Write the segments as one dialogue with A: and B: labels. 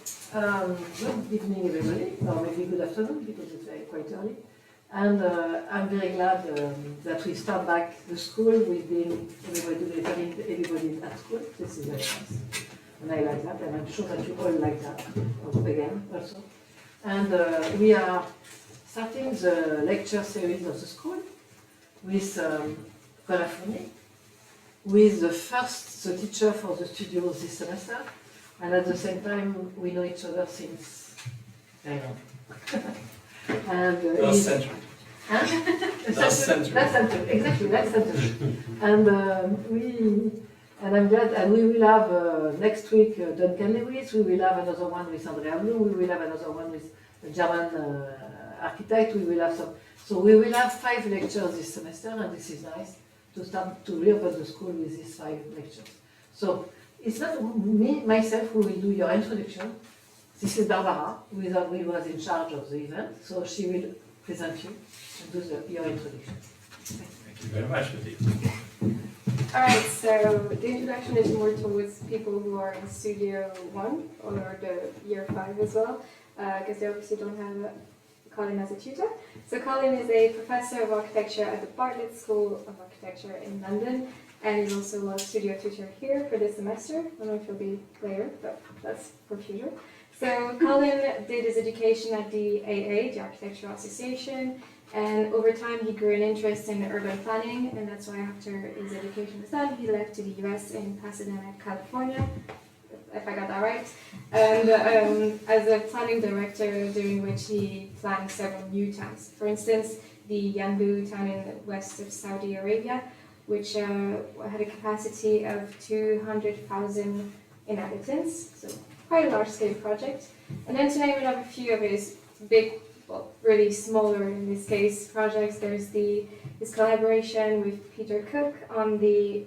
A: Good evening, everybody, or maybe good afternoon, because it's quite early. And I'm very glad that we start back the school with being everybody at school. This is very nice. And I like that, and I'm sure that you all like that, again, also. And we are starting the lecture series of the school with Colin, with the teacher for the studio this semester. And at the same time, we know each other since very long. And
B: last century.
A: Last century, exactly, last century. And I'm glad, and we will have next week Duncan Lewis, we will have another one with Andrea Blum, we will have another one with a German architect, we will have some. So we will have 5 lectures this semester, and this is nice to start to reopen the school with these 5 lectures. So it's not myself who will do your introduction. This is Barbara, who was in charge of the event, so she will present you and do your introduction.
B: Thank you very much, Mathilde.
C: All right, so the introduction is more towards people who are in Studio 1 or the Year 5 as well, because they obviously don't have Colin as a tutor. So Colin is a professor of architecture at the Bartlett School of Architecture in London, and is also a studio tutor here for this semester. I don't know if he'll be later, but that's for future. So Colin did his education at the AA, the Architectural Association, and over time he grew an interest in urban planning, and that's why after his education was done, he left to the US in Pasadena, California, if I got that right, and as a planning director, during which he planned several new towns. For instance, the Yanbu town in the west of Saudi Arabia, which had a capacity of 200,000 inhabitants, so quite a large-scale project. And then tonight we'll have a few of his big, well, really smaller in this case projects. There's his collaboration with Peter Cook on the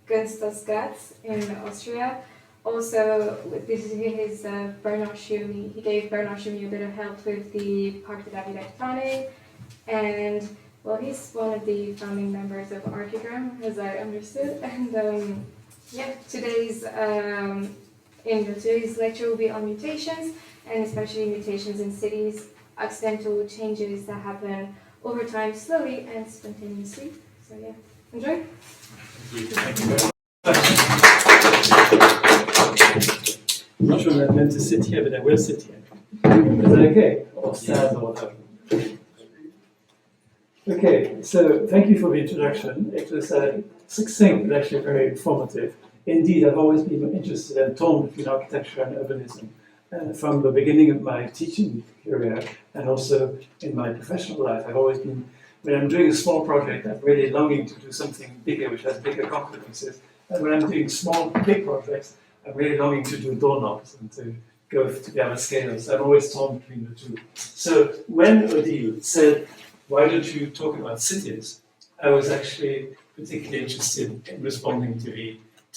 C: Gunstosgratz in Austria. Also, this is his Bernard Schumi. He gave Bernard Schumi a bit of help with the Parc de la Villette planning, and well, he's one of the founding members of Archigram, as I understood. And yeah, today's lecture will be on mutations, and especially mutations in cities, accidental changes that happen over time, slowly and spontaneously. So yeah, enjoy.
B: Thank you very much. I'm not sure I'm meant to sit here, but I will sit here. Is that okay? Or stand or whatever. Okay, so thank you for the introduction. It was succinct, but actually very informative. Indeed, I've always been interested and torn between architecture and urbanism from the beginning of my teaching career and also in my professional life. I've always been, when I'm doing a small project, I'm really longing to do something bigger, which has bigger consequences. And when I'm doing small, big projects, I'm really longing to do doorknobs and to go to the other scales. I'm always torn between the two. So when Odile said, why don't you talk about cities? I was actually particularly interested in responding to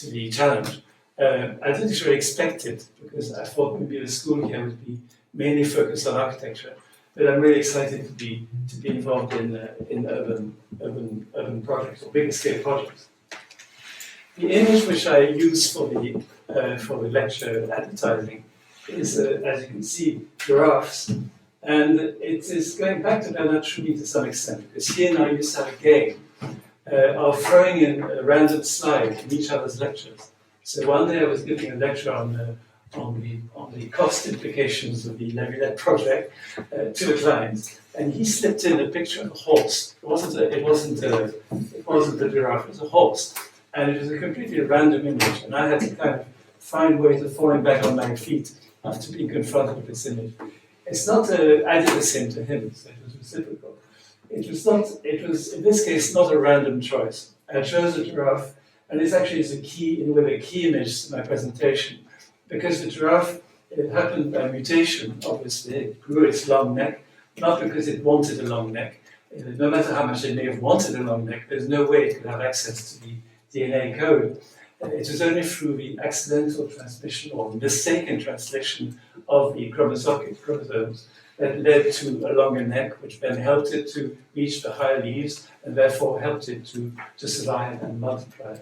B: the challenge. I didn't really expect it because I thought maybe the school here would be mainly focused on architecture. But I'm really excited to be involved in urban projects or bigger scale projects. The image which I use for the lecture advertising is, as you can see, giraffes. And it is going back to Bernard Schumi to some extent, because he and I used to have a game of throwing in a random slide in each other's lectures. So one day I was giving a lecture on the cost implications of the La Villette project to a client, and he slipped in a picture of a horse. It wasn't a giraffe, it was a horse, and it was a completely random image. And I had to kind of find ways of falling back on my feet after being confronted with this image. It's not I did the same to him, so it was reciprocal. It was in this case, not a random choice. I chose a giraffe, and this actually is a key image to my presentation, because the giraffe, it happened by mutation, obviously. It grew its long neck, not because it wanted a long neck. No matter how much it may have wanted a long neck, there's no way it could have access to the DNA code. It was only through the accidental transmission or mistaken translation of the chromosomes that led to a longer neck, which then helped it to reach the higher leaves and therefore helped it to survive and multiply.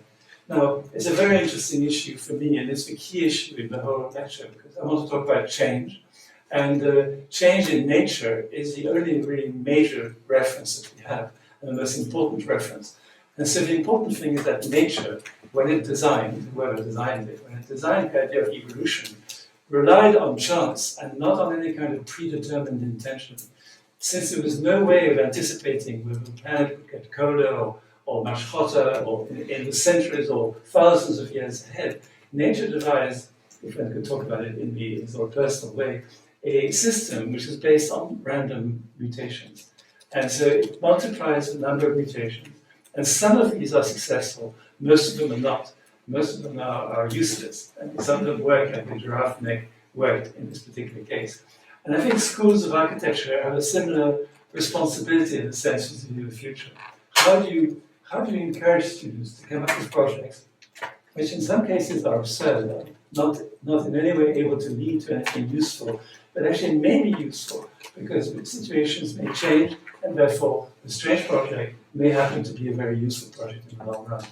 B: Now, it's a very interesting issue for me, and it's the key issue in the whole lecture, because I want to talk about change. And change in nature is the only really major reference that we have, and the most important reference. And so the important thing is that nature, when it designed, whoever designed it, when it designed the idea of evolution, relied on chance and not on any kind of predetermined intention. Since there was no way of anticipating whether the planet would get colder or much hotter, or in the centuries or thousands of years ahead, nature devised, if one could talk about it in the sort of personal way, a system which is based on random mutations. And so it multiplies the number of mutations, and some of these are successful, most of them are not. Most of them are useless, and some of them work like the giraffe neck worked in this particular case. And I think schools of architecture have a similar responsibility in the sense of the future. How do you encourage students to come up with projects which in some cases are absurd, not in any way able to lead to anything useful, but actually may be useful because situations may change, and therefore the strange project may happen to be a very useful project in the long run.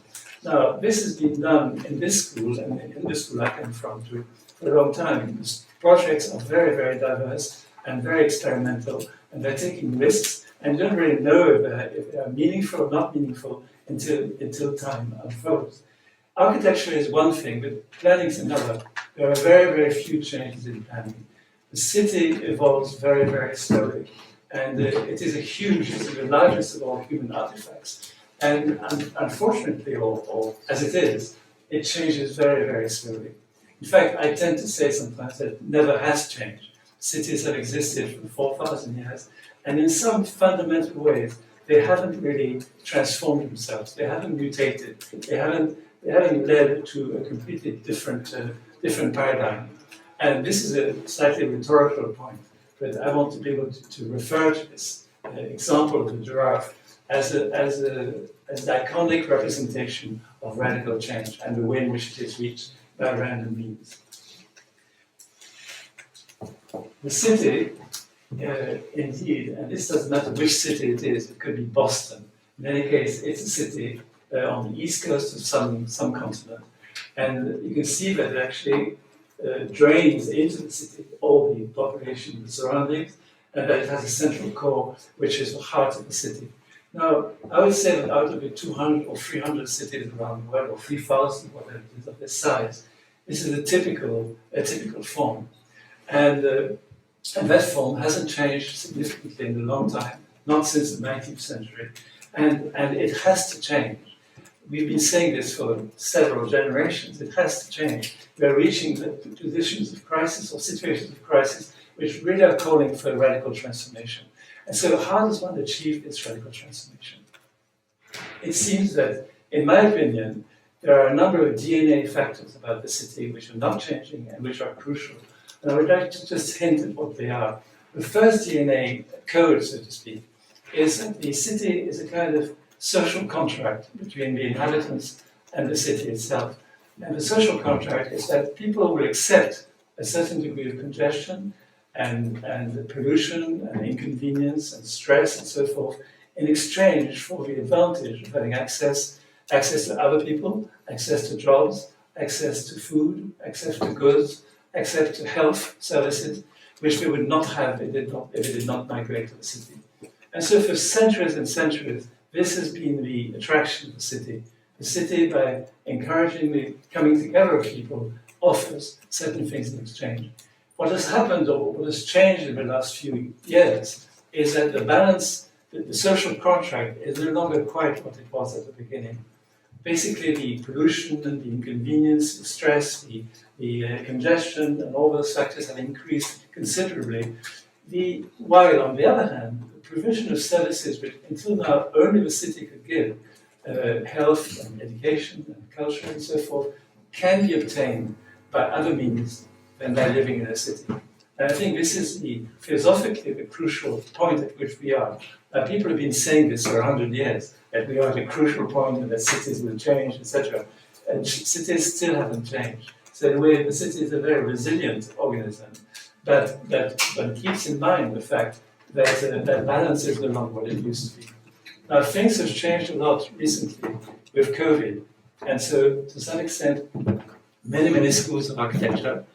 B: Now, this has been done in this school, and in the school I come from, for a long time. The projects are very, very diverse and very experimental, and they're taking risks, and you don't really know if they are meaningful or not meaningful until time unfolds. Architecture is one thing, but planning is another. There are very, very few changes in planning. The city evolves very, very slowly, and it is the largest of all human artifacts. And unfortunately, or as it is, it changes very, very slowly. In fact, I tend to say sometimes that it never has changed. Cities have existed for 4,000 years, and in some fundamental ways, they haven't really transformed themselves. They haven't mutated. They haven't led to a completely different paradigm. And this is a slightly rhetorical point, but I want to be able to refer to this example of the giraffe as an iconic representation of radical change and the way in which it is reached by random means. The city, indeed, and this doesn't matter which city it is, it could be Boston. In any case, it's a city on the east coast of some continent. And you can see that it actually drains into the city all the population, the surroundings, and that it has a central core, which is the heart of the city. Now, I would say that out of the 200 or 300 cities around the world, or 3,000, whatever it is of this size, this is a typical form. And that form hasn't changed significantly in a long time, not since the 19th century, and it has to change. We've been saying this for several generations. It has to change. We are reaching the positions of crisis or situations of crisis which really are calling for a radical transformation. And so how does one achieve this radical transformation? It seems that, in my opinion, there are a number of DNA factors about the city which are not changing and which are crucial. And I would like to just hint at what they are. The first DNA code, so to speak, is that the city is a kind of social contract between the inhabitants and the city itself. And the social contract is that people will accept a certain degree of congestion and pollution and inconvenience and stress and so forth in exchange for the advantage of having access to other people, access to jobs, access to food, access to goods, access to health services, which they would not have if they did not migrate to the city. And so for centuries and centuries, this has been the attraction of the city. The city, by encouraging the coming together of people, offers certain things in exchange. What has happened, or what has changed in the last few years, is that the balance, the social contract, is no longer quite what it was at the beginning. Basically, the pollution and the inconvenience, the stress, the congestion, and all those factors have increased considerably. While, on the other hand, the provision of services which until now only the city could give, health and education and culture and so forth, can be obtained by other means than by living in a city. And I think this is philosophically the crucial point at which we are. People have been saying this for 100 years, that we are at a crucial point and that cities will change, etc. And cities still haven't changed. So in a way, the city is a very resilient organism, but keeps in mind the fact that that balance is no longer what it used to be. Now, things have changed a lot recently with COVID. And so, to some extent, many schools of architecture.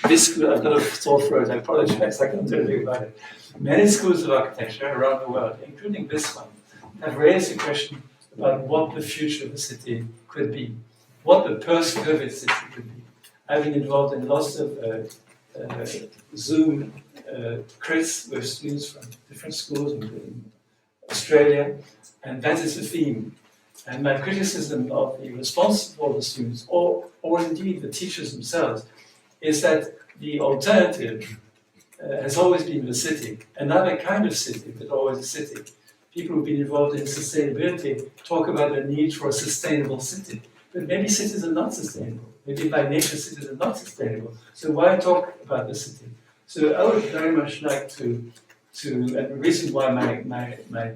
B: This school, I've got a sore throat, I apologize, I can't do anything about it. Many schools of architecture around the world, including this one, have raised the question about what the future of the city could be, what the post-COVID city could be. I've been involved in lots of Zoom crits with students from different schools in Australia, and that is the theme. And my criticism of the response of the students, or indeed the teachers themselves, is that the alternative has always been the city, another kind of city, but always a city. People who've been involved in sustainability talk about the need for a sustainable city, but maybe cities are not sustainable. Maybe by nature cities are not sustainable. So why talk about the city? So I would very much like to and the reason why my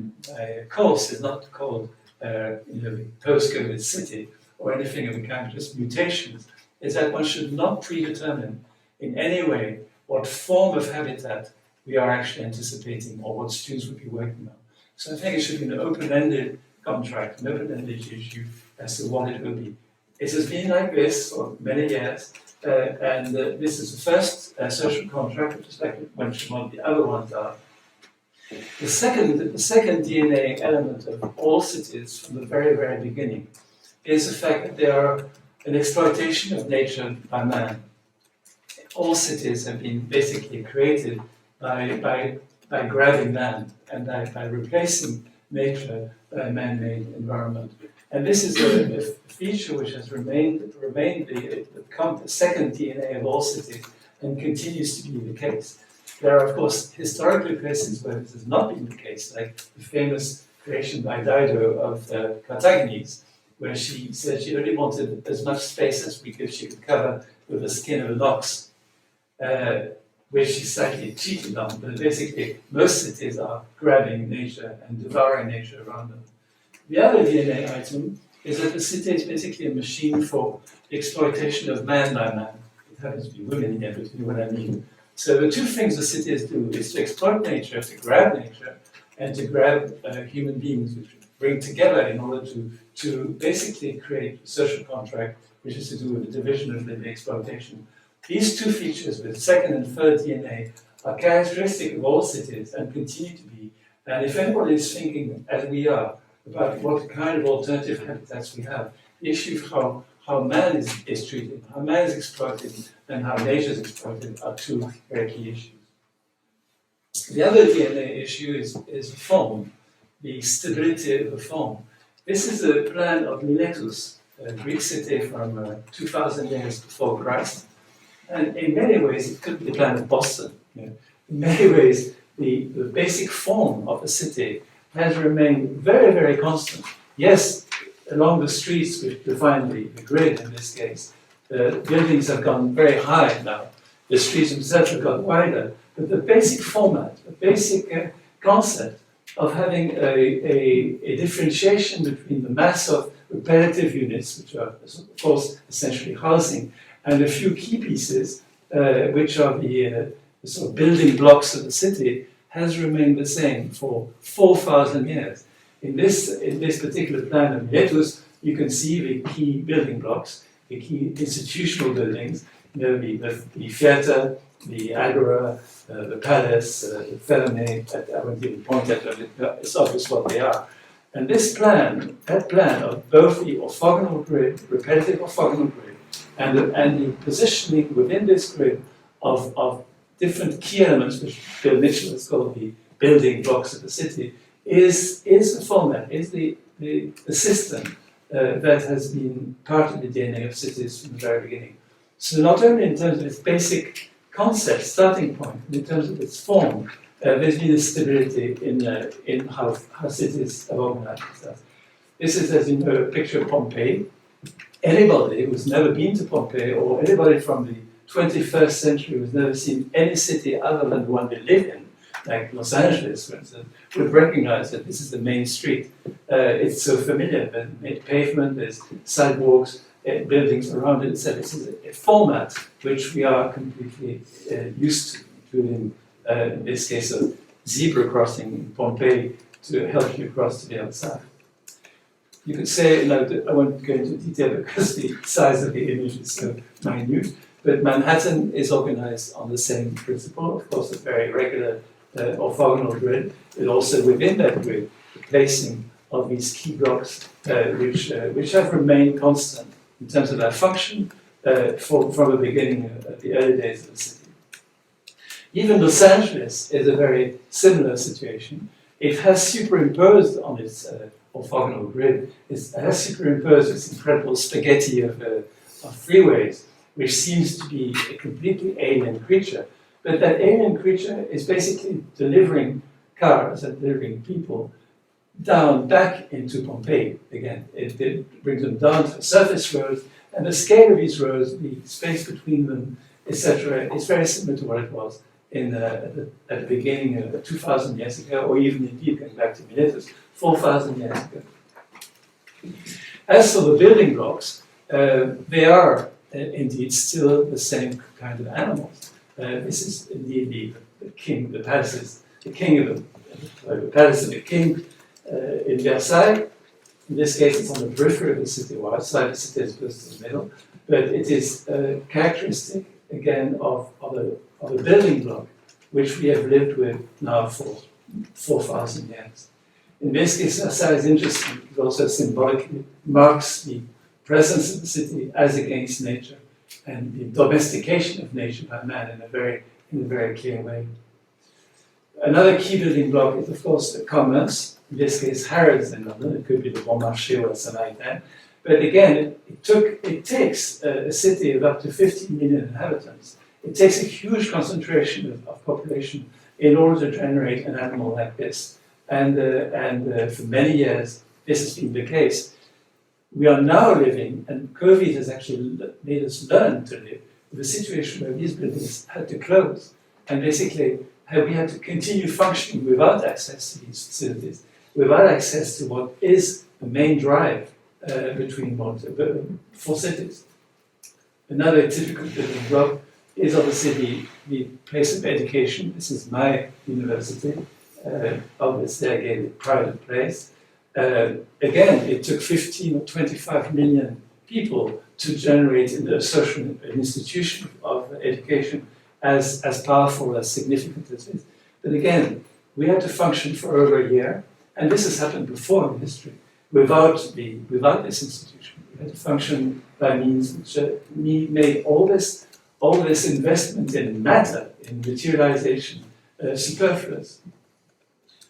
B: course is not called post-COVID city or anything of the kind, just mutations, is that one should not predetermine in any way what form of habitat we are actually anticipating or what students would be working on. So I think it should be an open-ended contract, an open-ended issue as to what it will be. It has been like this for many years, and this is the first social contract, which is like to mention what the other ones are. The second DNA element of all cities from the very, very beginning is the fact that they are an exploitation of nature by man. All cities have been basically created by grabbing land and by replacing nature by a man-made environment. And this is a feature which has remained the second DNA of all cities and continues to be the case. There are, of course, historically places where this has not been the case, like the famous creation by Dido of the Carthagines, where she said she only wanted as much space as she could cover with the skin of an ox, which she slightly cheated on. But basically, most cities are grabbing nature and devouring nature around them. The other DNA item is that the city is basically a machine for exploitation of man by man. It happens to be women here, but you know what I mean. So the two things the cities do is to exploit nature, to grab nature, and to grab human beings, which bring together in order to basically create a social contract, which is to do with the division of living exploitation. These two features with second and third DNA are characteristic of all cities and continue to be. And if anybody is thinking, as we are, about what kind of alternative habitats we have, the issue of how man is treated, how man is exploited, and how nature is exploited are two very key issues. The other DNA issue is form, the stability of the form. This is a plan of Miletus, a Greek city from 2,000 years before Christ. And in many ways, it could be the plan of Boston. You know. In many ways, the basic form of the city has remained very, very constant. Yes, along the streets which define the grid in this case, the buildings have gone very high now. The streets themselves have got wider. But the basic format, the basic concept of having a differentiation between the mass of repetitive units, which are, of course, essentially housing, and a few key pieces, which are the sort of building blocks of the city, has remained the same for 4,000 years. In this particular plan of Miletus, you can see the key building blocks, the key institutional buildings, you know, the theatre, the agora, the palace, the Fournier. I won't even point at them, it's obvious what they are. And this plan, that plan of both the orthogonal grid, repetitive orthogonal grid, and the positioning within this grid of different key elements, which Bill Mitchell has called the building blocks of the city, is the format, is the system that has been part of the DNA of cities from the very beginning. So not only in terms of its basic concept, starting point, but in terms of its form, there's been a stability in how cities have organized themselves. This is, as you know, a picture of Pompeii. Anybody who's never been to Pompeii, or anybody from the 21st century who's never seen any city other than the one they live in, like Los Angeles, for instance, would recognize that this is the main street. It's so familiar. There's pavement, there's sidewalks, buildings around it. So this is a format which we are completely used to, including in this case a zebra crossing in Pompeii to help you cross to the other side. You could say, I won't go into detail because the size of the image is so minute, but Manhattan is organized on the same principle, of course, a very regular orthogonal grid, but also within that grid, the placing of these key blocks, which have remained constant in terms of their function from the beginning of the early days of the city. Even Los Angeles is a very similar situation. It has superimposed on its orthogonal grid, it has superimposed this incredible spaghetti of freeways, which seems to be a completely alien creature. But that alien creature is basically delivering cars and delivering people down back into Pompeii again. It brings them down to surface roads, and the scale of these roads, the space between them, etc., is very similar to what it was at the beginning of 2,000 years ago, or even indeed going back to Miletus, 4,000 years ago. As for the building blocks, they are indeed still the same kind of animals. This is indeed the king, the palaces, the king of the palace of the king in Versailles. In this case, it's on the periphery of the city, or outside the city as opposed to the middle. But it is characteristic, again, of a building block which we have lived with now for 4,000 years. In this case, Versailles is interesting. It also symbolically marks the presence of the city as against nature and the domestication of nature by man in a very clear way. Another key building block is, of course, the commerce. In this case, Harrods in London. It could be the Bon Marché or something like that. But again, it takes a city of up to 15 million inhabitants. It takes a huge concentration of population in order to generate an animal like this. And for many years, this has been the case. We are now living, and COVID has actually made us learn to live, with a situation where these buildings had to close. And basically, we had to continue functioning without access to these facilities, without access to what is the main drive between four cities. Another typical building block is obviously the place of education. This is my university. Obviously, I gave it a private place. Again, it took 15 or 25 million people to generate an institution of education as powerful, as significant as it is. But again, we had to function for over a year, and this has happened before in history, without this institution. We had to function by means which made all this investment in matter, in materialization, superfluous.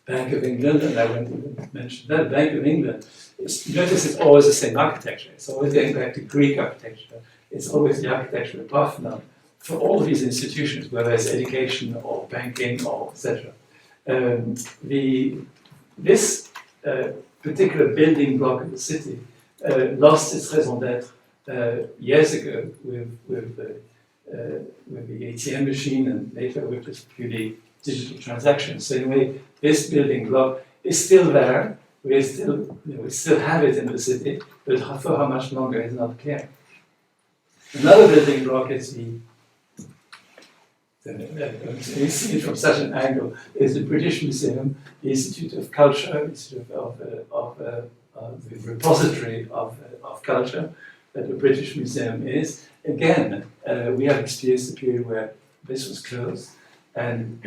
B: Bank of England, and I won't even mention that, Bank of England, notice it's always the same architecture. It's always going back to Greek architecture. It's always the architecture of Parthenon. For all of these institutions, whether it's education or banking or etc. This particular building block of the city lost its raison d'être years ago with the ATM machine and later with just purely digital transactions. So anyway, this building block is still there. We still have it in the city, but for how much longer is not clear. Another building block is you see it from such an angle, is the British Museum, the Institute of Culture, Institute of the repository of culture that the British Museum is. Again, we have experienced a period where this was closed, and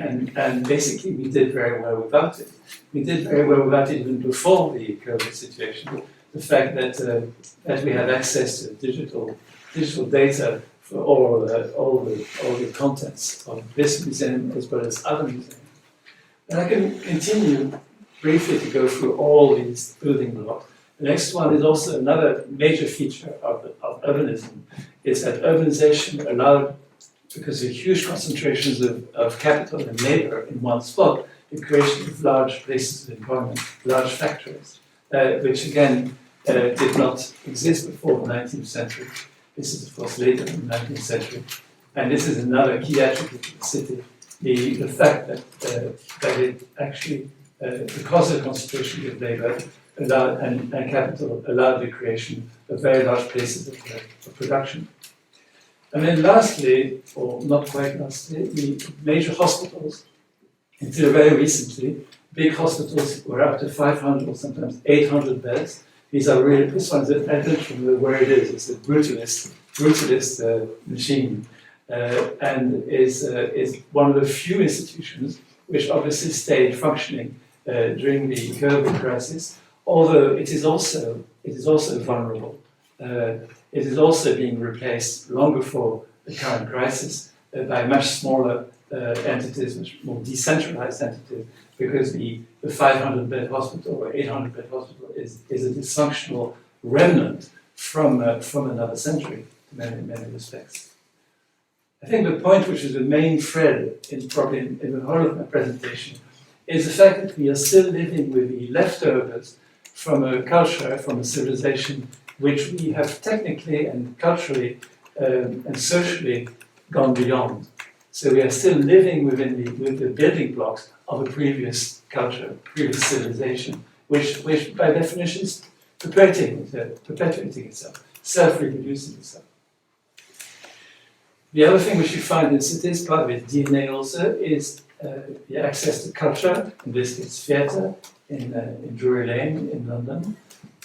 B: basically we did very well without it. We did very well without it even before the COVID situation. The fact that we had access to digital data for all the contents of this museum as well as other museums. And I can continue briefly to go through all these building blocks. The next one is also another major feature of urbanism, is that urbanization allowed, because of huge concentrations of capital and labor in one spot, the creation of large places of employment, large factories, which again did not exist before the 19th century. This is, of course, later in the 19th century. And this is another key attribute of the city, the fact that it actually, because of the concentration of labor and capital, allowed the creation of very large places of production. And then lastly, or not quite lastly, the major hospitals. Until very recently, big hospitals were up to 500 or sometimes 800 beds. These are really, this one's evident from where it is. It's a brutalist machine, and is one of the few institutions which obviously stayed functioning during the COVID crisis. Although it is also vulnerable. It is also being replaced long before the current crisis by much smaller entities, much more decentralized entities, because the 500-bed hospital or 800-bed hospital is a dysfunctional remnant from another century in many respects. I think the point which is the main thread in the whole of my presentation is the fact that we are still living with the leftovers from a culture, from a civilization, which we have technically and culturally and socially gone beyond. So we are still living with the building blocks of a previous culture, previous civilization, which by definition is perpetuating itself, self-reproducing itself. The other thing which you find in cities, part of its DNA also, is the access to culture, in this case theatre, in Drury Lane in London,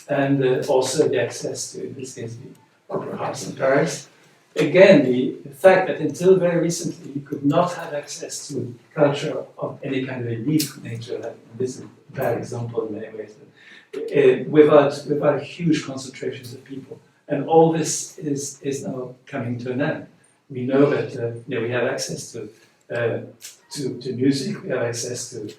B: and also the access to, in this case, the Opera House in Paris. Again, the fact that until very recently you could not have access to culture of any kind of elite nature, and this is a bad example in many ways, without huge concentrations of people. And all this is now coming to an end. We know that we have access to music, we have access to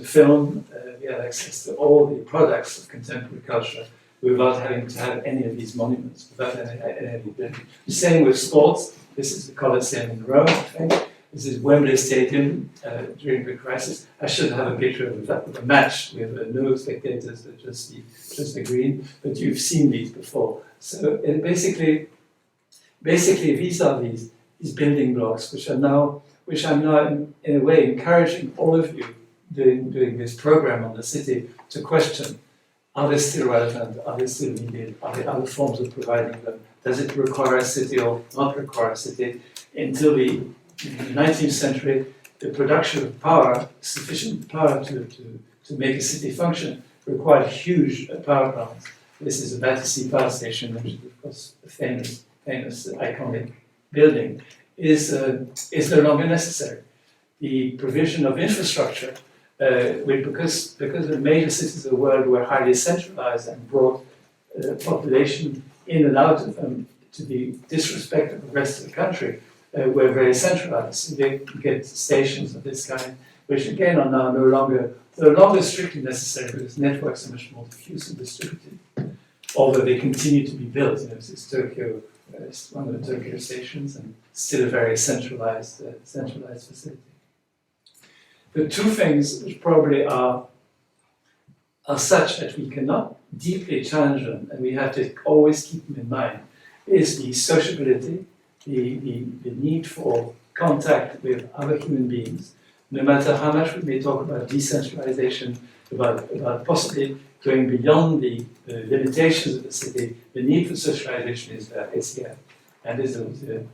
B: film, we have access to all the products of contemporary culture without having to have any of these monuments, without any of the buildings. The same with sports. This is the Colosseum in Rome, I think. This is Wembley Stadium during the crisis. I should have a picture of a match with no spectators, just the green, but you've seen these before. So basically these are these building blocks which I'm now in a way encouraging all of you doing this program on the city to question: are they still relevant? Are they still needed? Are there other forms of providing them? Does it require a city or not require a city? Until the 19th century, the production of power, sufficient power to make a city function, required huge power plants. This is the Battersea Power Station, which is of course a famous iconic building, is no longer necessary. The provision of infrastructure, because the major cities of the world were highly centralized and brought population in and out of them to the disrespect of the rest of the country, were very centralized. So they get stations of this kind, which again are now no longer strictly necessary because networks are much more diffuse and distributed. Although they continue to be built, this is Tokyo. It's one of the Tokyo stations, and still a very centralized facility. The two things which probably are such that we cannot deeply challenge them, and we have to always keep them in mind, is the sociability, the need for contact with other human beings, no matter how much we may talk about decentralization, about possibly going beyond the limitations of the city. The need for socialization is here. And this is a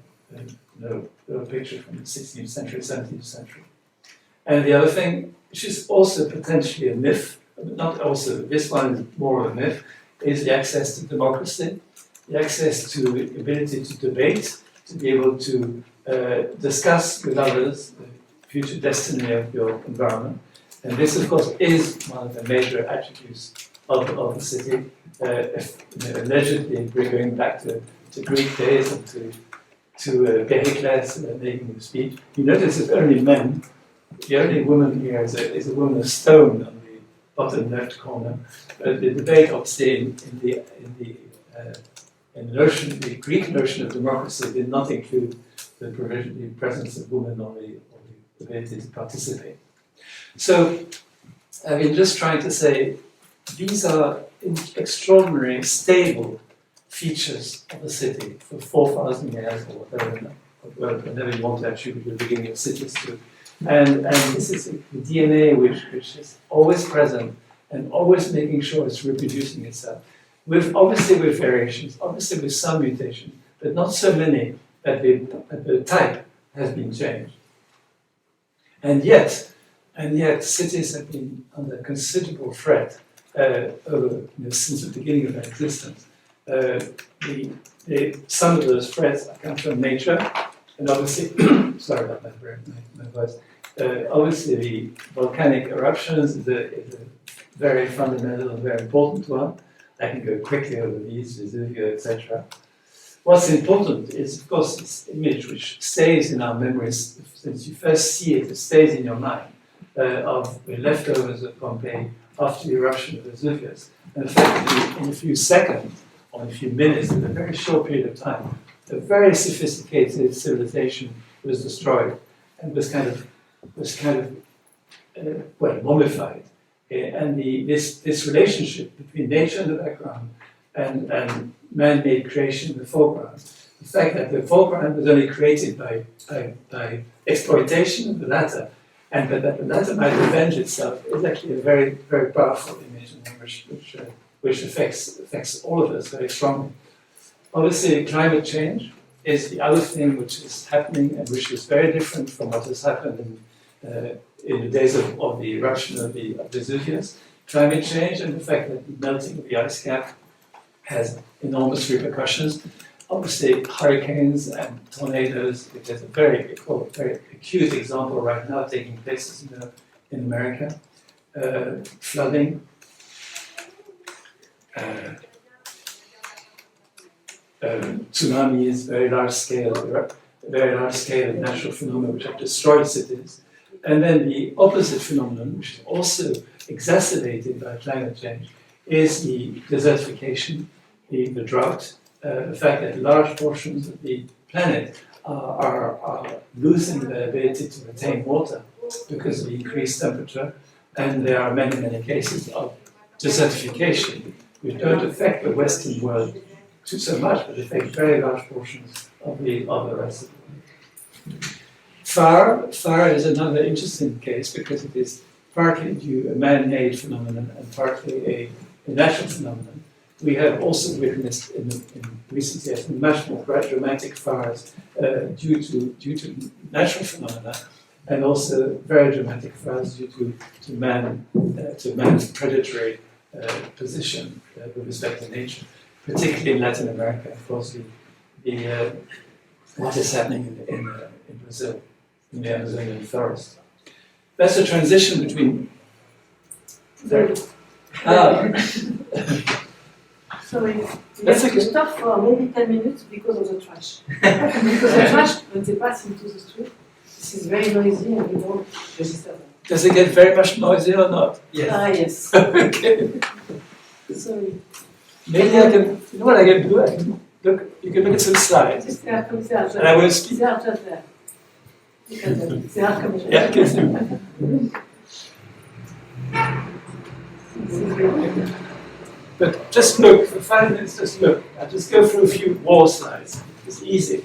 B: picture from the 16th century, 17th century. And the other thing, which is also potentially a myth, but not also, this one is more of a myth, is the access to democracy, the access to the ability to debate, to be able to discuss with others the future destiny of your environment. And this, of course, is one of the major attributes of the city, allegedly going back to Greek days and to Pericles making the speech. You notice it's only men. The only woman here is a woman of stone on the bottom left corner. But the debate, obviously, in the Greek notion of democracy did not include the presence of women or the ability to participate. So, I've been just trying to say these are extraordinary, stable features of the city for 4,000 years or whatever you want to attribute the beginning of cities to. And this is the DNA which is always present and always making sure it's reproducing itself. Obviously with variations, obviously with some mutation, but not so many that the type has been changed. And yet cities have been under considerable threat since the beginning of their existence. Some of those threats come from nature, and obviously, sorry about my voice. Obviously, the volcanic eruptions is a very fundamental and very important one. I can go quickly over these, Vesuvio, etc. What's important is, of course, this image which stays in our memories. Since you first see it, it stays in your mind, of the leftovers of Pompeii after the eruption of Vesuvius. And effectively, in a few seconds, or in a few minutes, in a very short period of time, a very sophisticated civilization was destroyed and was kind of mummified. And this relationship between nature in the background and man-made creation in the foreground, the fact that the foreground was only created by exploitation of the latter, and that the latter might revenge itself, is actually a very, very powerful image, and which affects all of us very strongly. Obviously, climate change is the other thing which is happening, and which is very different from what has happened in the days of the eruption of Vesuvius. Climate change and the fact that the melting of the ice cap has enormous repercussions. Obviously, hurricanes and tornadoes, which is a very acute example right now taking place in America. Flooding. Tsunamis, very large scale natural phenomena which have destroyed cities. And then the opposite phenomenon, which is also exacerbated by climate change, is the desertification, the drought, the fact that large portions of the planet are losing their ability to retain water because of the increased temperature, and there are many, many cases of desertification which don't affect the Western world too so much, but affect very large portions of the rest of the world. Fire is another interesting case because it is partly due to a man-made phenomenon and partly a natural phenomenon. We have also witnessed in recent years much more dramatic fires due to natural phenomena, and also very dramatic fires due to man's predatory position with respect to nature, particularly in Latin America. Of course, what is happening in Brazil, in the Amazonian forest. That's a transition between. Sorry.
A: Sorry, we have to stop for maybe 10 minutes because of the trash. Because the trash, when they pass into the street, this is very noisy and we don't register them.
B: Does it get very much noisy or not?
A: Yes. Ah, yes.
B: Okay.
A: Sorry.
B: Maybe I can, you know what I can do? You can look at some slides. And I will speak. Yeah, I can see. But just look, for 5 minutes, just look. I'll just go through a few wall slides. It's easy.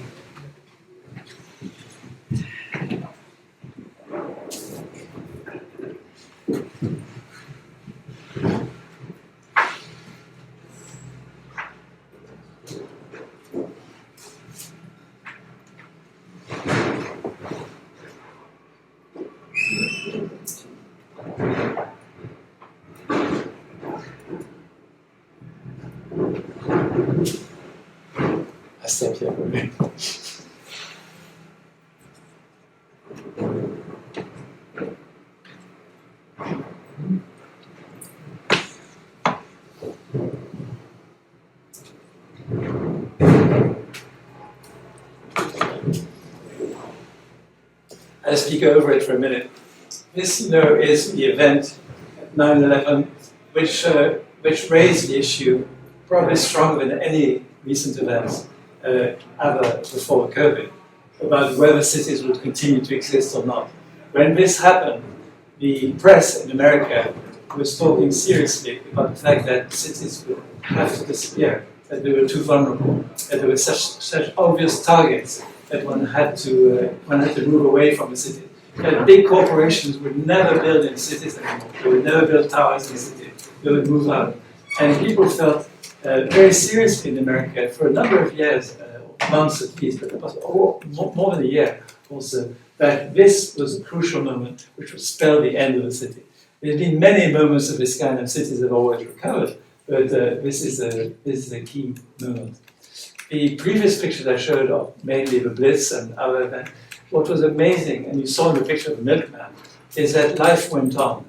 B: I stop here for a minute. I'll speak over it for a minute. This, is the event at 9/11, which raised the issue probably stronger than any recent events ever before COVID, about whether cities would continue to exist or not. When this happened, the press in America was talking seriously about the fact that cities would have to disappear, that they were too vulnerable, that there were such obvious targets that one had to move away from the city. That big corporations would never build in cities anymore. They would never build towers in cities. They would move out. And people felt very seriously in America for a number of years, months at least, but it was more than a year also, that this was a crucial moment which would spell the end of the city. There have been many moments of this kind, and cities have always recovered, but this is a key moment. The previous pictures I showed of mainly the Blitz and other events, what was amazing, and you saw in the picture of the milkman, is that life went on.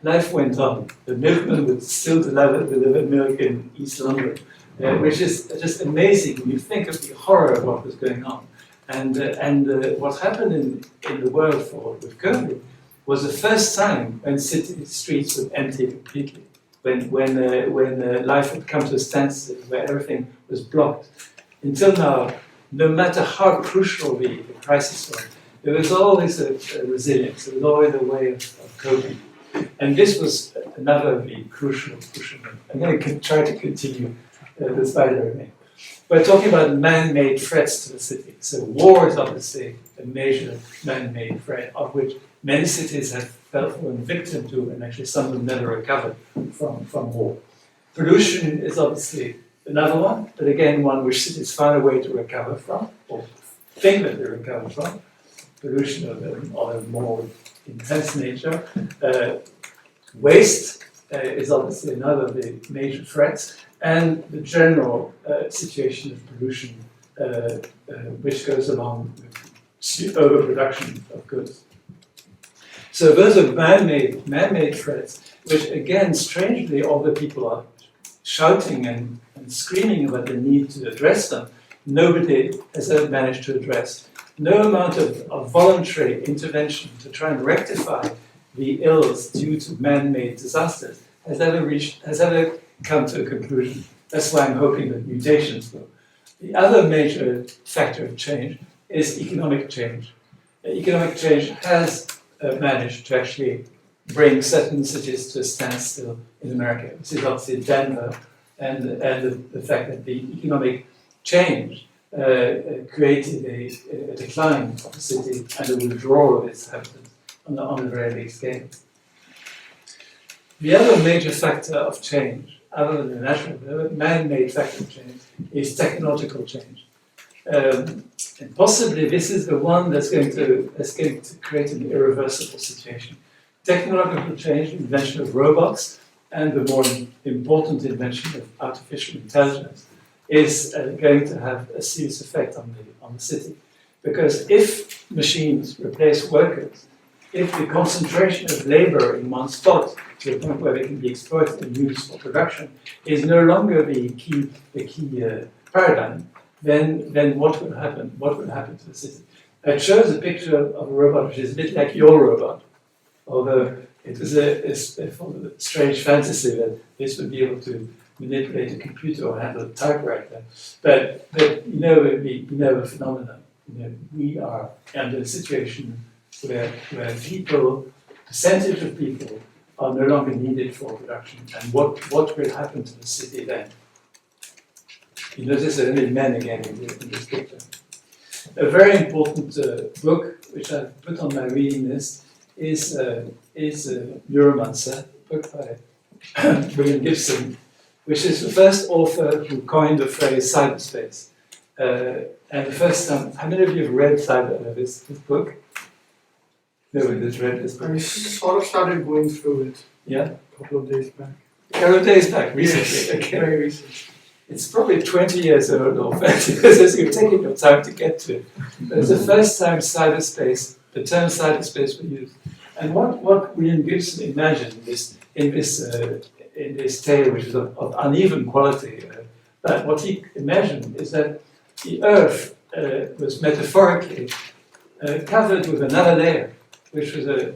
B: Life went on. The milkman would still deliver milk in East London, which is just amazing when you think of the horror of what was going on. And what happened in the world with COVID was the first time when city streets were empty completely, when life had come to a standstill, where everything was blocked. Until now, no matter how crucial the crisis was, there was always a resilience, there was always a way of coping. And this was another of the crucial moment. I'm going to try to continue the slide I remain. We're talking about man-made threats to the city. So war is obviously a major man-made threat, of which many cities have fallen victim to, and actually some have never recovered from war. Pollution is obviously another one, but again, one which cities find a way to recover from, or think that they recover from. Pollution of a more intense nature. Waste is obviously another of the major threats, and the general situation of pollution, which goes along with overproduction of goods. So those are man-made threats, which again, strangely, although people are shouting and screaming about the need to address them, nobody has ever managed to address. No amount of voluntary intervention to try and rectify the ills due to man-made disasters has ever come to a conclusion. That's why I'm hoping that mutations will. The other major factor of change is economic change. Economic change has managed to actually bring certain cities to a standstill in America. This is obviously Denver, and the fact that the economic change created a decline of the city and a withdrawal of its inhabitants on a very big scale. The other major factor of change, other than the natural, man-made factor of change, is technological change. And possibly this is the one that's going to create an irreversible situation. Technological change, invention of robots, and the more important invention of artificial intelligence is going to have a serious effect on the city. Because if machines replace workers, if the concentration of labor in one spot to the point where they can be exploited and used for production is no longer the key paradigm, then what will happen? What will happen to the city? It shows a picture of a robot which is a bit like your robot, although it was a strange fantasy that this would be able to manipulate a computer or handle a typewriter. But you know the phenomenon. We are under a situation where percentage of people are no longer needed for production. And what will happen to the city then? You notice there are only men again in this picture. A very important book which I've put on my reading list is Neuromancer, a book by William Gibson, which is the first author who coined the phrase cyberspace. And the first time, how many of you have read this book? Nobody has read this book.
D: I sort of started going through it.
B: Yeah?
D: A couple of days back.
B: A couple of days back, recently.
D: Yes,
B: okay.
D: very recent.
B: It's probably 20 years old or 30 years as you've taken your time to get to it. But it's the first time the term cyberspace was used. And what William Gibson imagined in this tale, which is of uneven quality, but what he imagined is that the Earth was metaphorically covered with another layer, which was a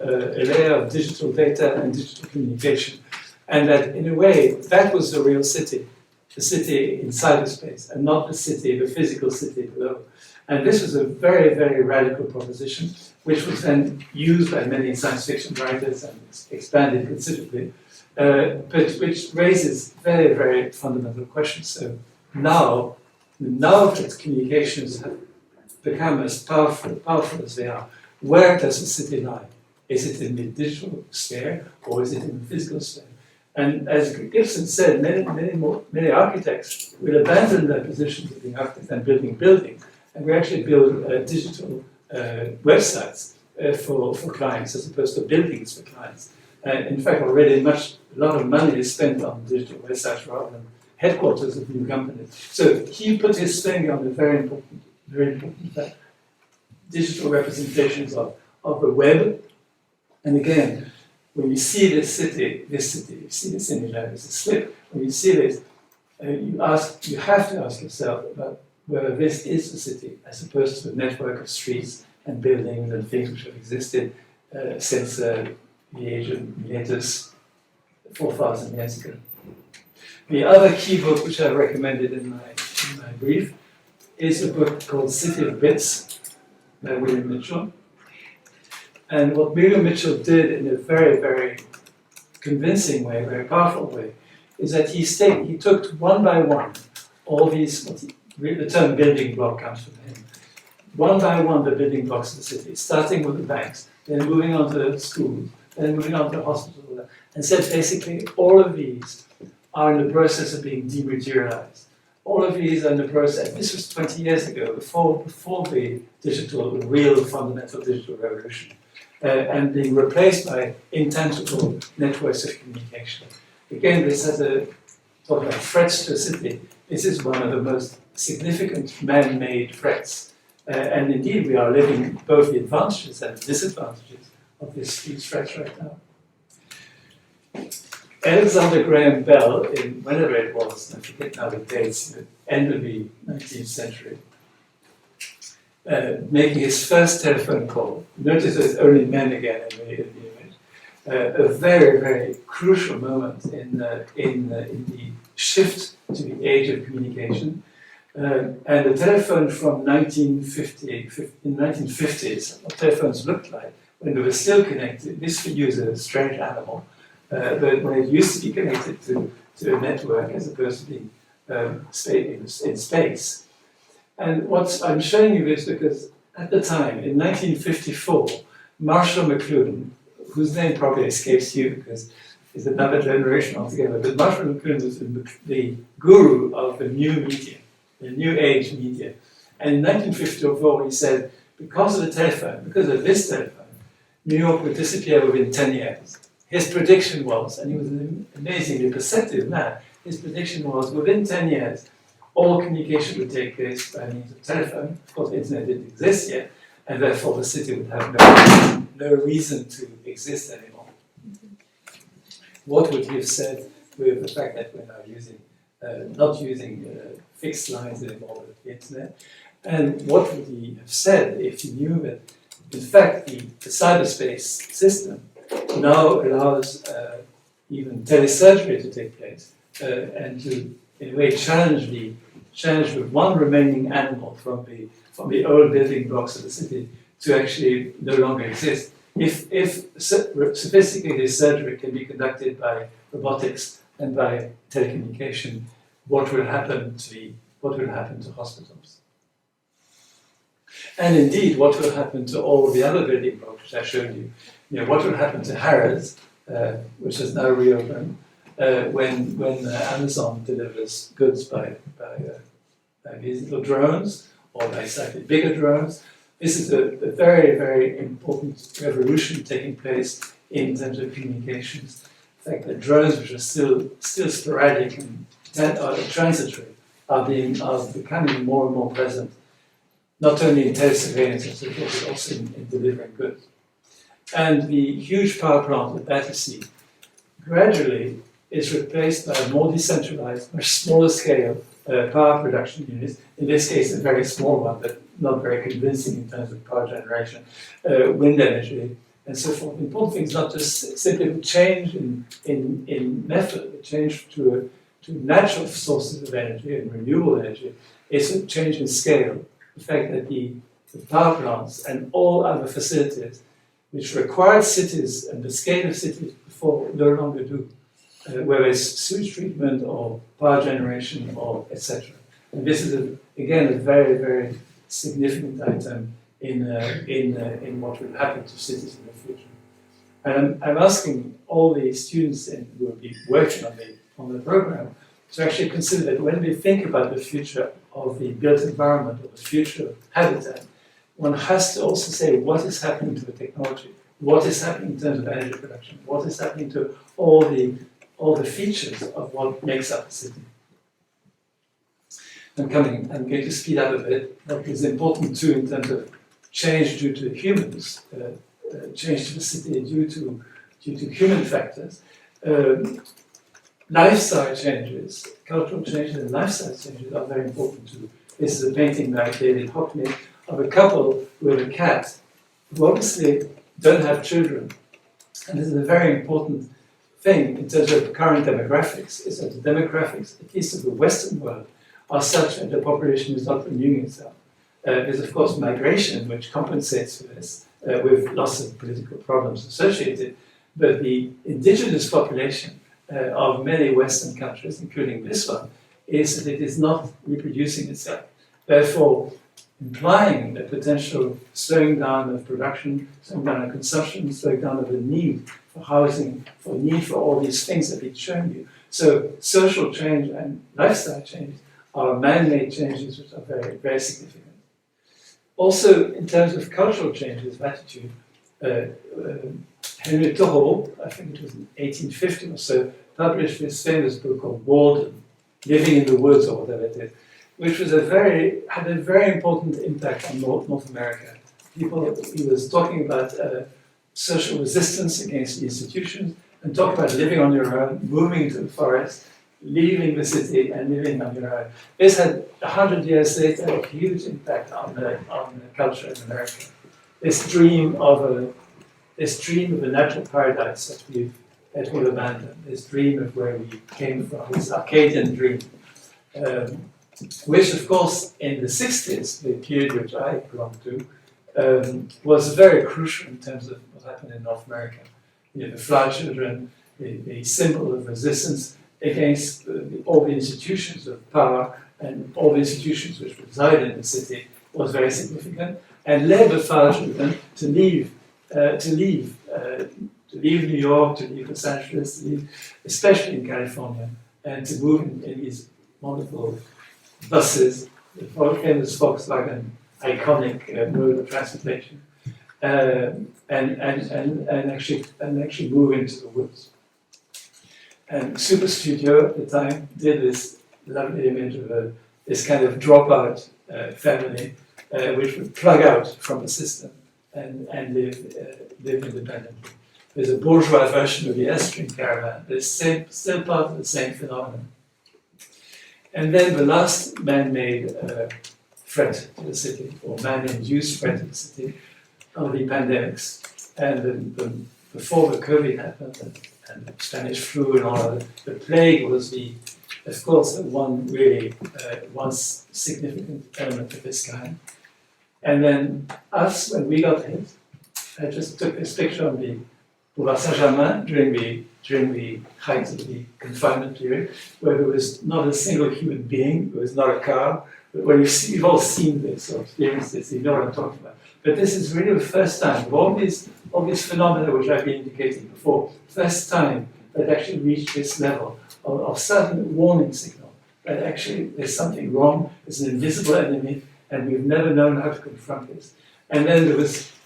B: layer of digital data and digital communication. And that, in a way, that was the real city, the city in cyberspace, and not the physical city below. And this was a very, very radical proposition, which was then used by many science fiction writers and expanded considerably, but which raises very, very fundamental questions. So now that communications have become as powerful as they are, where does the city lie? Is it in the digital sphere or is it in the physical sphere? And as Gibson said, many architects will abandon their positions of being architects and building buildings, and we actually build digital websites for clients as opposed to buildings for clients. In fact, already a lot of money is spent on digital websites rather than headquarters of new companies. So he put his finger on a very important fact. Digital representations of the web. And again, when you see this city, you see this image now, it's a slip. When you see this, you have to ask yourself about whether this is a city as opposed to a network of streets and buildings and things which have existed since the age of Miletus 4,000 years ago. The other key book which I recommended in my brief is a book called City of Bits by William Mitchell. And what William Mitchell did in a very, very convincing way, very powerful way, is that he took one by one all these, the term building block comes from him, one by one the building blocks of the city, starting with the banks, then moving on to the schools, then moving on to the hospitals, and said basically all of these are in the process of being dematerialized. All of these are in the process, this was 20 years ago, before the real fundamental digital revolution, and being replaced by intangible networks of communication. Again, this has talking about threats to a city, this is one of the most significant man-made threats. And indeed, we are living both the advantages and the disadvantages of these threats right now. Alexander Graham Bell, in whenever it was, I forget now the dates, the end of the 19th century, making his first telephone call. Notice there's only men again in the image. A very, very crucial moment in the shift to the age of communication. And the telephone from 1950, in 1950s, what telephones looked like when they were still connected. This for you is a strange animal, but when it used to be connected to a network as opposed to being in space. And what I'm showing you is because at the time, in 1954, Marshall Mcluhan, whose name probably escapes you because he's another generation altogether, but Marshall Mcluhan was the guru of the new media, the new age media. And in 1954 he said, because of the telephone, because of this telephone, New York would disappear within 10 years. His prediction was, and he was an amazingly perceptive man, his prediction was within 10 years, all communication would take place by means of telephone. Of course, the internet didn't exist yet, and therefore the city would have no reason to exist anymore. What would he have said with the fact that we're now not using fixed lines anymore with the internet? And what would he have said if he knew that, in fact, the cyberspace system now allows even telesurgery to take place and to, in a way, challenge with one remaining animal from the old building blocks of the city to actually no longer exist. If sophisticated surgery can be conducted by robotics and by telecommunication, what will happen to hospitals? And indeed, what will happen to all the other building blocks which I showed you? What will happen to Harrods, which has now reopened, when Amazon delivers goods by these little drones or by slightly bigger drones? This is a very, very important revolution taking place in terms of communications. In fact, the drones, which are still sporadic and transitory, are becoming more and more present, not only in telesurveillance and so forth, but also in delivering goods. And the huge power plant at Battersea gradually is replaced by a more decentralized, much smaller scale power production units. In this case, a very small one, but not very convincing in terms of power generation, wind energy, and so forth. The important thing is not just simply a change in method, a change to natural sources of energy and renewable energy. It's a change in scale. The fact that the power plants and all other facilities which required cities and the scale of cities before no longer do, whether it's sewage treatment or power generation or etc. And this is again a very, very significant item in what will happen to cities in the future. And I'm asking all the students who will be working on the program to actually consider that when we think about the future of the built environment or the future habitat, one has to also say what is happening to the technology. what is happening in terms of energy production, what is happening to all the features of what makes up a city. I'm going to speed up a bit. What is important too in terms of change due to humans, change to the city due to human factors. Lifestyle changes, cultural changes and lifestyle changes are very important too. This is a painting by David Hockney of a couple with a cat who obviously don't have children. And this is a very important thing in terms of current demographics, is that the demographics, at least of the Western world, are such that the population is not renewing itself. There's of course migration, which compensates for this, with lots of political problems associated, but the indigenous population of many Western countries, including this one, is that it is not reproducing itself. Therefore, implying a potential slowing down of production, slowing down of consumption, slowing down of the need for housing, for need for all these things that we've shown you. So social change and lifestyle changes are man-made changes which are very, very significant. Also, in terms of cultural changes of attitude, Henry Thoreau, I think it was in 1850 or so, published this famous book called Walden, Living in the Woods or whatever it is, which was had a very important impact on North America. He was talking about social resistance against the institutions and talking about living on your own, moving to the forest, leaving the city and living on your own. This had 100 years later a huge impact on the culture in America. This dream of a natural paradise that we've abandoned, this dream of where we came from, this Arcadian dream, which of course in the 60s, the period which I belong to, was very crucial in terms of what happened in North America. You know, the flower children, the symbol of resistance against all the institutions of power and all the institutions which reside in the city was very significant, and led the flower children to leave New York, to leave Los Angeles, to leave, especially in California, and to move in these wonderful buses, the famous Volkswagen iconic mode of transportation, and actually move into the woods. And Super Studio at the time did this lovely image of this kind of dropout family, which would plug out from the system and live independently. There's a bourgeois version of the Estuarine Caravan. There's still part of the same phenomenon. And then the last man-made threat to the city, or man-induced threat to the city, are the pandemics. And before the COVID happened, and the Spanish flu and all of it, the plague was of course, one significant element of this kind. And then us, when we got hit, I just took this picture on the Boulevard Saint-Germain during the height of the confinement period, where there was not a single human being, there was not a car. But when you've all seen this or experienced this, you know what I'm talking about. But this is really the first time of all these phenomena which I've been indicating before, first time that actually reached this level of sudden warning signal that actually there's something wrong, there's an invisible enemy, and we've never known how to confront this. And then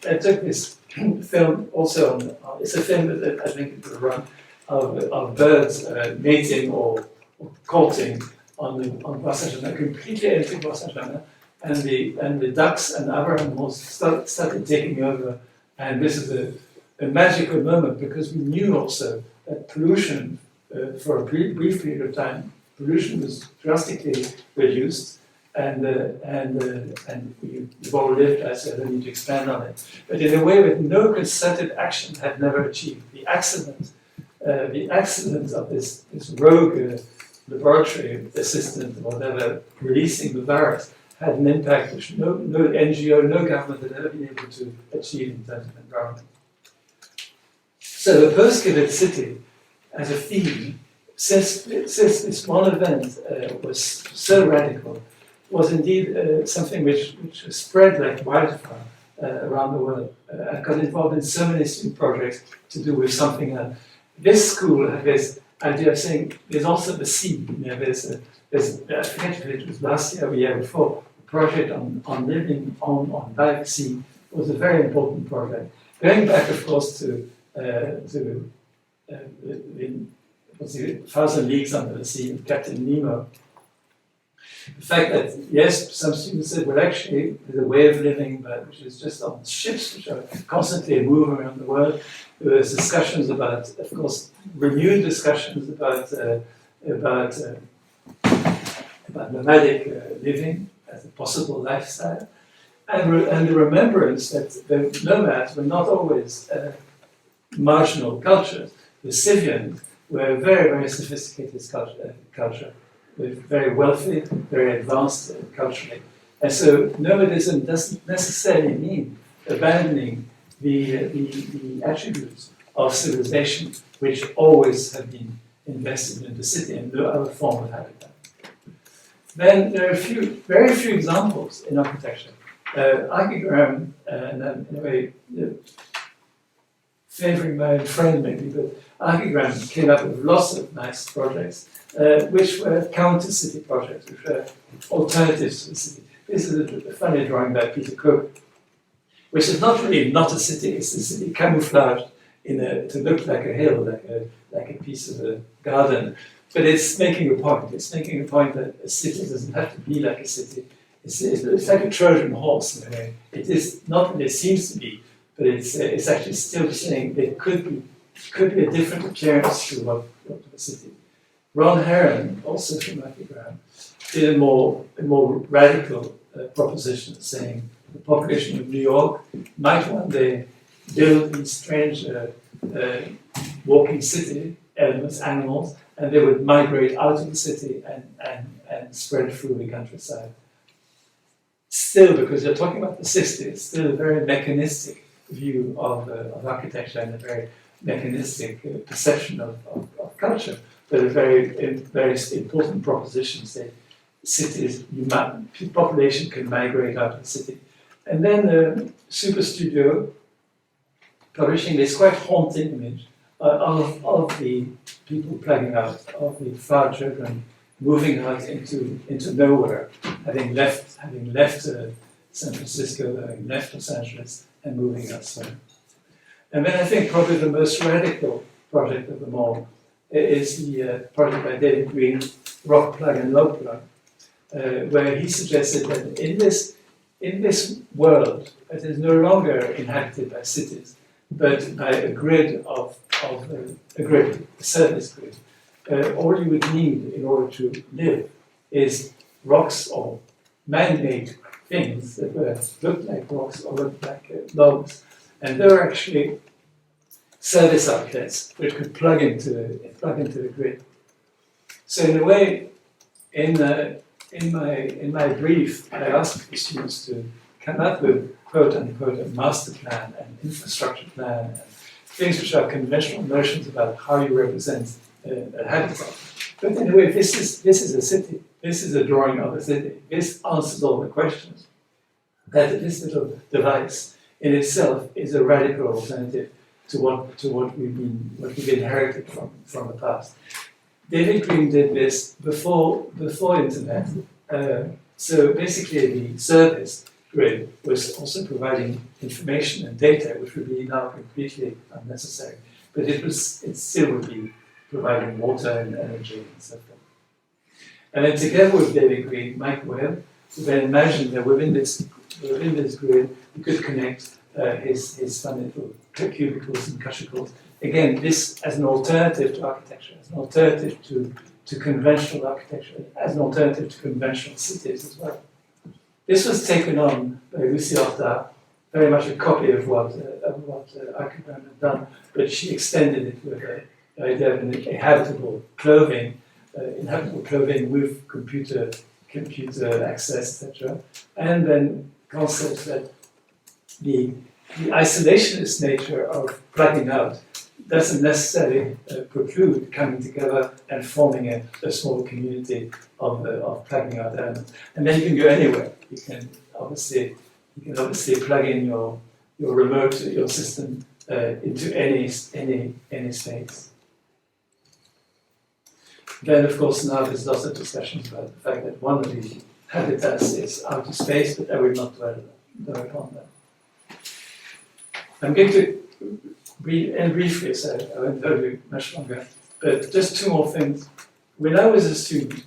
B: I took this film also it's a film that I think it will run of birds mating or courting on Bois Saint-Germain, completely empty Bois Saint-Germain, and the ducks and other animals started taking over. And this is a magical moment because we knew also that pollution, for a brief period of time, pollution was drastically reduced, and we've all lived, I said, I don't need to expand on it, but in a way that no concerted action had never achieved. The accident of this rogue laboratory assistant, or whatever, releasing the virus, had an impact which no NGO, no government had ever been able to achieve in terms of environment. So the post-COVID city, as a theme, since this one event was so radical, was indeed something which spread like wildfire around the world, and got involved in so many student projects to do with something else. This school had this idea of saying there's also the sea. You know, there's I forget if it was last year or the year before, a project on living on by the sea was a very important project. Going back, of course, to what's it, 1,000 Leagues Under the Sea, Captain Nemo. The fact that, yes, some students said, well, actually, there's a way of living, but which is just on ships, which are constantly moving around the world. There was discussions about, of course, renewed discussions about nomadic living as a possible lifestyle, and the remembrance that the nomads were not always marginal cultures. The Scythians were a very, very sophisticated culture, with very wealthy, very advanced culturally. And so nomadism doesn't necessarily mean abandoning the attributes of civilization, which always have been invested in the city and no other form of habitat. Then there are very few examples in architecture. Archigram, and in a way, favouring my own friend maybe, but Archigram came up with lots of nice projects, which were counter-city projects, which were alternatives to the city. This is a funny drawing by Peter Cook, which is not really not a city, it's a city camouflaged to look like a hill, like a piece of a garden. But it's making a point. It's making a point that a city doesn't have to be like a city. It's like a Trojan horse in a way. It is not what it seems to be, but it's actually still saying there could be a different appearance to what the city. Ron Heron, also from Mcluhan, did a more radical proposition, saying the population of New York might one day build these strange walking city elements, animals, and they would migrate out of the city and spread through the countryside. Still, because you're talking about the 60s, still a very mechanistic view of architecture and a very mechanistic perception of culture, but a very important proposition, say, cities, population can migrate out of the city. And then Super Studio publishing this quite haunting image of the people plugging out, of the far children moving out into nowhere, having left San Francisco, having left Los Angeles, and moving elsewhere. And then I think probably the most radical project of them all is the project by David Green, Rock Plug and Log Plug, where he suggested that in this world that is no longer inhabited by cities, but by a grid a service grid. All you would need in order to live is rocks or man-made things that looked like rocks or looked like logs, and there were actually service outlets which could plug into the grid. So in a way, in my brief, I asked the students to come up with quote unquote a master plan, an infrastructure plan, and things which are conventional notions about how you represent a habitat. But in a way, this is a city. This is a drawing of a city. This answers all the questions. That this little device in itself is a radical alternative to what we've inherited from the past. David Green did this before internet. So basically, the service grid was also providing information and data, which would be now completely unnecessary. But it still would be providing water and energy and so forth. And then together with David Green, Mike Webb, we then imagined that within this grid, we could connect his fun little cubicles and cubicles. Again, this as an alternative to architecture, as an alternative to conventional architecture, as an alternative to conventional cities as well. This was taken on by Lucy Horta, very much a copy of what Archibald had done, but she extended it with the idea of a habitable clothing with computer access, etc. And then concepts that the isolationist nature of plugging out doesn't necessarily preclude coming together and forming a small community of plugging out elements. And then you can go anywhere. You can obviously plug in your remote, your system into any space. Then, of course, now there's lots of discussions about the fact that one of the habitats is outer space, but I will not dwell upon that. I'm going to end briefly, so I won't hold you much longer, but just two more things. When I was a student,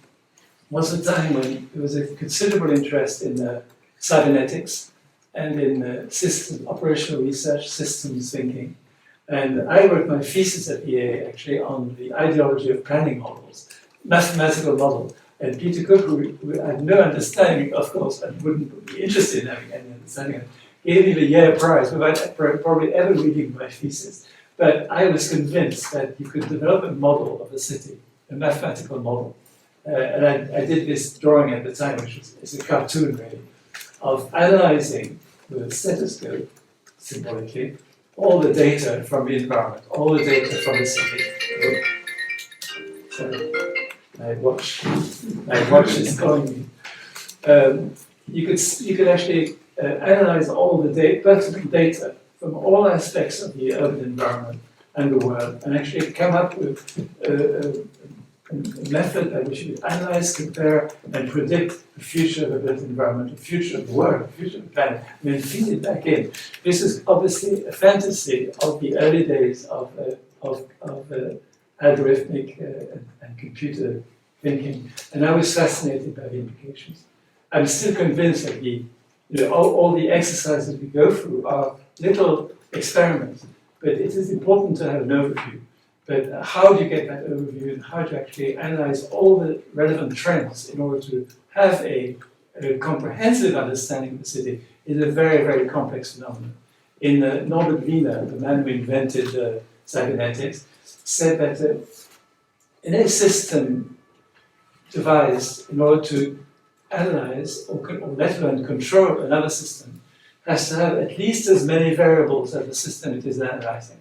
B: was a time when there was a considerable interest in cybernetics and in operational research, systems thinking. And I wrote my thesis at EA actually on the ideology of planning models, mathematical model. And Peter Cook, who had no understanding, of course, and wouldn't be interested in having any understanding, gave me the Yale Prize without probably ever reading my thesis. But I was convinced that you could develop a model of a city, a mathematical model. And I did this drawing at the time, which is a cartoon really, of analyzing with a stethoscope, symbolically, all the data from the environment, all the data from the city. So, my watch is calling me. You could actually analyze all the personal data from all aspects of the urban environment and the world, and actually come up with a method by which you analyze, compare, and predict the future of the built environment, the future of the world, the future of the planet, and then feed it back in. This is obviously a fantasy of the early days of algorithmic and computer thinking, and I was fascinated by the implications. I'm still convinced that all the exercises we go through are little experiments, but it is important to have an overview. But how do you get that overview and how to actually analyze all the relevant trends in order to have a comprehensive understanding of the city is a very, very complex phenomenon. Norbert Wiener, the man who invented cybernetics, said that in a system devised in order to analyze or let alone control another system has to have at least as many variables as the system it is analyzing.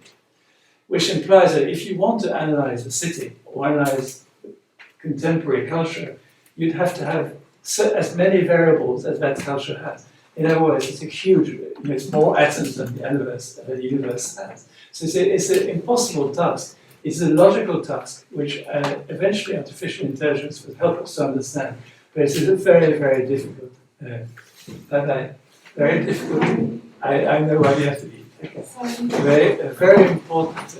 B: Which implies that if you want to analyze a city or analyze contemporary culture, you'd have to have as many variables as that culture has. In other words, it's a huge, it's more atoms than the universe has. So it's an impossible task. It's a logical task, which eventually artificial intelligence will help us to understand. But it's a very, very difficult, very difficult. I know why you have to be. Okay. A very important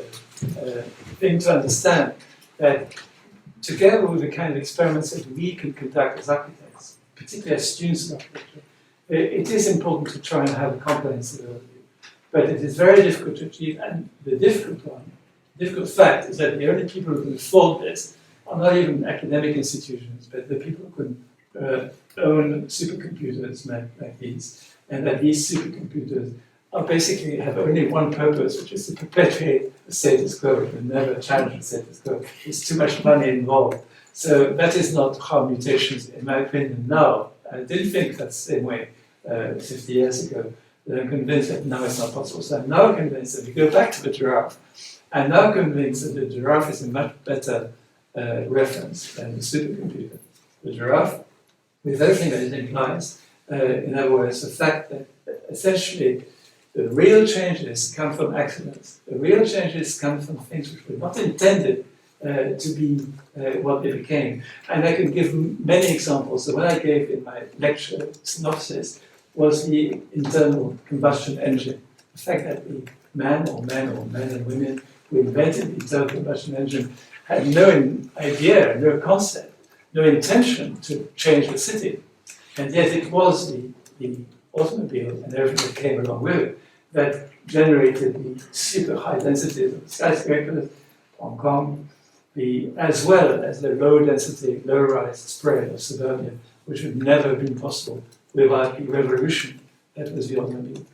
B: thing to understand that together with the kind of experiments that we can conduct as architects, particularly as students of architecture, it is important to try and have a comprehensive overview. But it is very difficult to achieve, and the difficult fact is that the only people who can afford this are not even academic institutions, but the people who can own supercomputers like these, and that these supercomputers basically have only one purpose, which is to perpetuate the status quo and never challenge the status quo. There's too much money involved. So that is not how mutations, in my opinion, now. I didn't think that the same way 50 years ago. But I'm convinced that now it's not possible. So I'm now convinced that we go back to the giraffe. I'm now convinced that the giraffe is a much better reference than the supercomputer. The giraffe, with everything that it implies, in other words, the fact that essentially the real changes come from accidents. The real changes come from things which were not intended to be what they became. And I can give many examples. The one I gave in my lecture synopsis was the internal combustion engine. The fact that the men and women who invented the internal combustion engine had no idea, no concept, no intention to change the city. And yet it was the automobile and everything that came along with it that generated the super high densities of skyscrapers, Hong Kong, as well as the low density, low rise spread of suburbia, which would never have been possible without the revolution that was the automobile.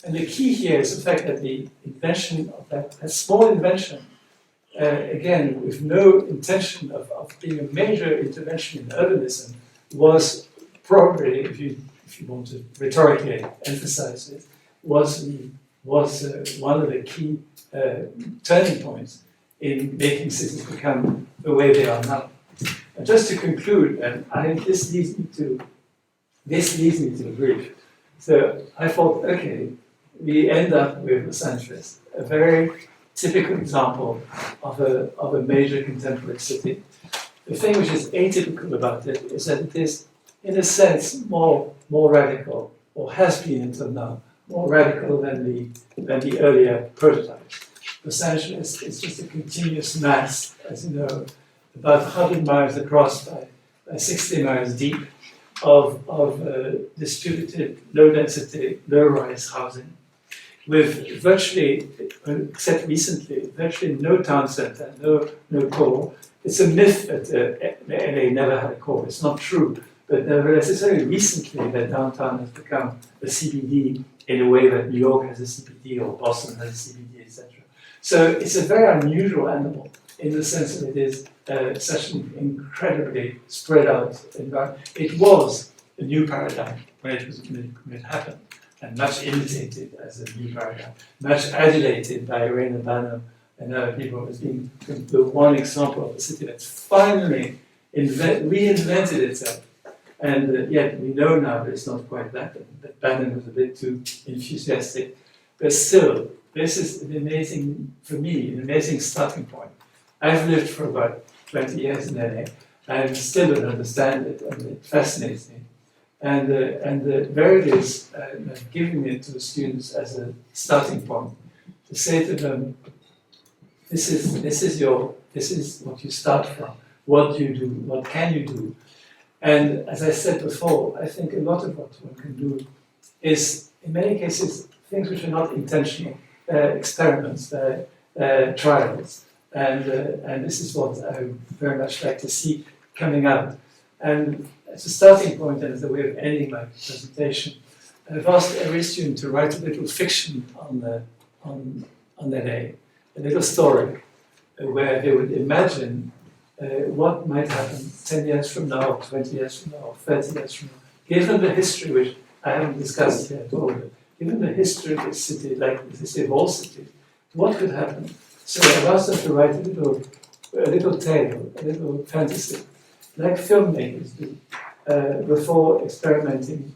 B: And the key here is the fact that the invention of that small invention, again, with no intention of being a major intervention in urbanism, was probably, if you want to rhetorically emphasize it, was one of the key turning points in making cities become the way they are now. And just to conclude, and this leads me to the brief. So I thought, okay, we end up with Los Angeles, a very typical example of a major contemporary city. The thing which is atypical about it is that it is, in a sense, more radical, or has been until now, more radical than the earlier prototypes. Los Angeles is just a continuous mass, as you know, about 100 miles across by 60 miles deep of distributed, low-density, low-rise housing, with virtually, except recently, virtually no town center, no core. It's a myth that LA never had a core. It's not true, but nevertheless, it's only recently that downtown has become a CBD in a way that New York has a CBD or Boston has a CBD, etc. So it's a very unusual animal in the sense that it is such an incredibly spread out environment. It was a new paradigm when it happened, and much imitated as a new paradigm, much adulated by Irene Urbano and other people as being the one example of a city that's finally reinvented itself. And yet we know now that it's not quite that Bannon was a bit too enthusiastic. But still, this is an amazing, for me, an amazing starting point. I've lived for about 20 years in LA. I still don't understand it, and it fascinates me. And there it is, giving it to the students as a starting point, to say to them, this is what you start from. What do you do? What can you do? And as I said before, I think a lot of what one can do is, in many cases, things which are not intentional, experiments, trials. And this is what I very much like to see coming out. And as a starting point, and as a way of ending my presentation, I've asked every student to write a little fiction on LA, a little story, where they would imagine what might happen 10 years from now, 20 years from now, 30 years from now. Given the history, which I haven't discussed here at all, but given the history of this city, like the city of all cities, what could happen? So I've asked them to write a little tale, a little fantasy, like filmmakers do, before experimenting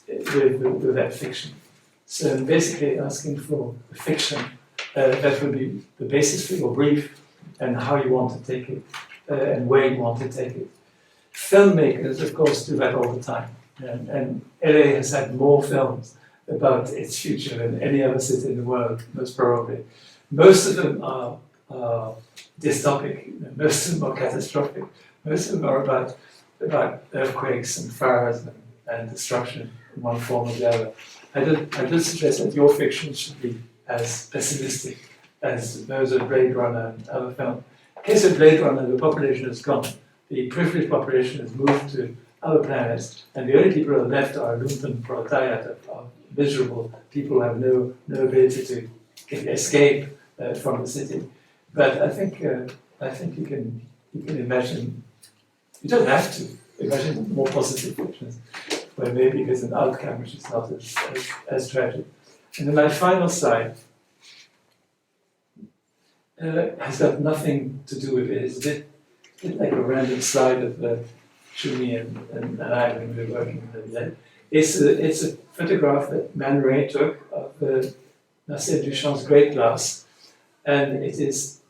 B: with that fiction. So I'm basically asking for a fiction that would be the basis for your brief and how you want to take it and where you want to take it. Filmmakers, of course, do that all the time. And LA has had more films about its future than any other city in the world, most probably. Most of them are dystopic, most of them are catastrophic, most of them are about earthquakes and fires and destruction in one form or the other. I do suggest that your fiction should be as pessimistic as those of Blade Runner and other films. In the case of Blade Runner, the population has gone. The privileged population has moved to other planets, and the only people who are left are lumpen proletariat, are miserable people who have no ability to escape from the city. But I think you can imagine. You don't have to imagine more positive fictions, where maybe there's an outcome which is not as tragic. And then my final slide has got nothing to do with it. It's a bit like a random slide of Shumi and I when we were working with them. It's a photograph that Man Ray took of Marcel Duchamp's great glass, and it is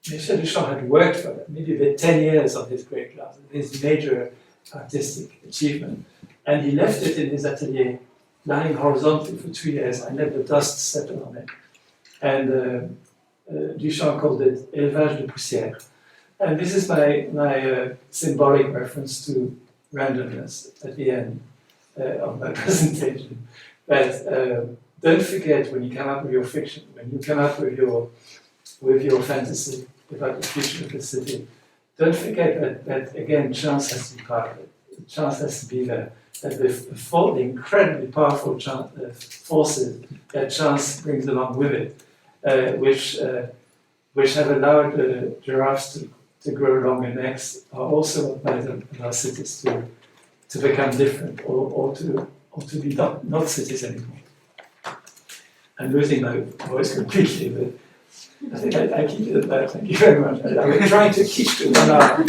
B: Marcel Duchamp had worked for maybe about 10 years on his great glass, his major artistic achievement, and he left it in his atelier, lying horizontally for 2 years, and let the dust settle on it. And Duchamp called it élevage de poussière. And this is my symbolic reference to randomness at the end of my presentation. But don't forget, when you come up with your fiction, when you come up with your fantasy about the future of the city, don't forget that again, chance has to be part of it. Chance has to be there. That the incredibly powerful forces that chance brings along with it, which have allowed giraffes to grow longer necks, are also what might allow cities to become different or to be not cities anymore. I'm losing my voice completely, but I think I keep it at that. Thank you very much. I'm trying to keep to 1 hour.